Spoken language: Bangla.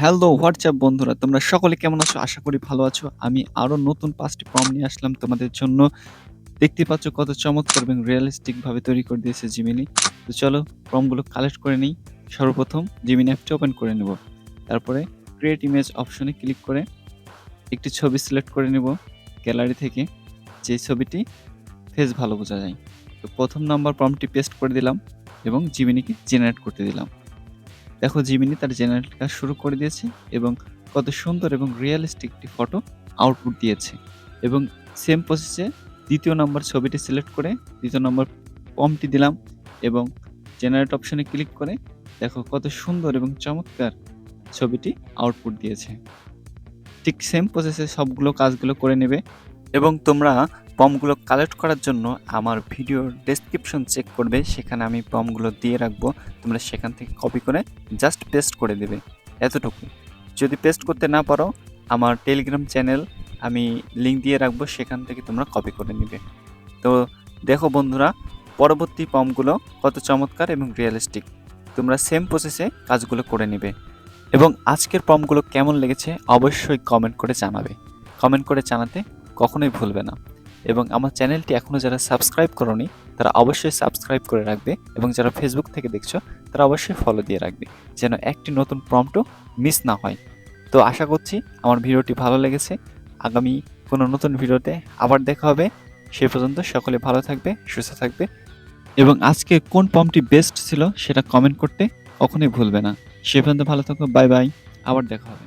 হ্যালো হোয়াটসঅ্যাপ বন্ধুরা, তোমরা সকলে কেমন আছো? আশা করি ভালো আছো। আমি আরো নতুন ৫ টি প্রম্পট নিয়ে আসলাম তোমাদের জন্য। দেখতেই পাচ্ছ কত চমৎকার এবং রিয়ালিস্টিক ভাবে তৈরি করে দিয়েছে জিমিনি। তো চলো প্রম্পট গুলো কালেক্ট করে নেই। সর্বপ্রথম জিমিনি অ্যাপটি ওপেন করে নেব। তারপরে ক্রিয়েট ইমেজ অপশনে ক্লিক করে একটি ছবি সিলেক্ট করে নেব গ্যালারি থেকে, যে ছবিটি ফেস ভালো বোঝা যায়। তো প্রথম নাম্বার প্রম্পটটি পেস্ট করে দিলাম এবং জিমিনিকে জেনারেট করতে দিলাম। দেখো জিমিনি তার জেনারেট কাজ শুরু করে দিয়েছে এবং কত সুন্দর এবং রিয়েলিস্টিক একটি ফটো আউটপুট দিয়েছে। এবং সেম প্রসেসে দ্বিতীয় নম্বর ছবিটি সিলেক্ট করে দ্বিতীয় নম্বর প্রম্পটটি দিলাম এবং জেনারেট অপশনে ক্লিক করে দেখো কত সুন্দর এবং চমৎকার ছবিটি আউটপুট দিয়েছে। ঠিক সেম প্রসেসে সবগুলো কাজগুলো করে নেবে এবং তোমরা প্রম্পটগুলো কালেক্ট করার জন্য আমার ভিডিওর ডেসক্রিপশন চেক করবে, সেখানে আমি প্রম্পটগুলো দিয়ে রাখবো। তোমরা সেখান থেকে কপি করে জাস্ট পেস্ট করে দেবে, এতটুকু। যদি পেস্ট করতে না পারো, আমার টেলিগ্রাম চ্যানেল আমি লিঙ্ক দিয়ে রাখবো, সেখান থেকে তোমরা কপি করে নেবে। তো দেখো বন্ধুরা, পরবর্তী প্রম্পটগুলো কত চমৎকার এবং রিয়েলিস্টিক। তোমরা সেম প্রসেসে কাজগুলো করে নেবে এবং আজকের প্রম্পটগুলো কেমন লেগেছে অবশ্যই কমেন্ট করে জানাবে। কমেন্ট করে জানাতে কখনোই ভুলবে না। এবং আমার চ্যানেলটি এখনও যারা সাবস্ক্রাইব করোনি তারা অবশ্যই সাবস্ক্রাইব করে রাখবে এবং যারা ফেসবুক থেকে দেখছো তারা অবশ্যই ফলো দিয়ে রাখবে, যেন একটি নতুন প্রম্পটও মিস না হয়। তো আশা করছি আমার ভিডিওটি ভালো লেগেছে। আগামী কোনো নতুন ভিডিওতে আবার দেখা হবে। সে পর্যন্ত সকলে ভালো থাকবে, সুস্থ থাকবে এবং আজকে কোন প্রম্পটটি বেস্ট ছিল সেটা কমেন্ট করতে কখনোই ভুলবে না। সে পর্যন্ত ভালো থাকো, বাই বাই, আবার দেখা হবে।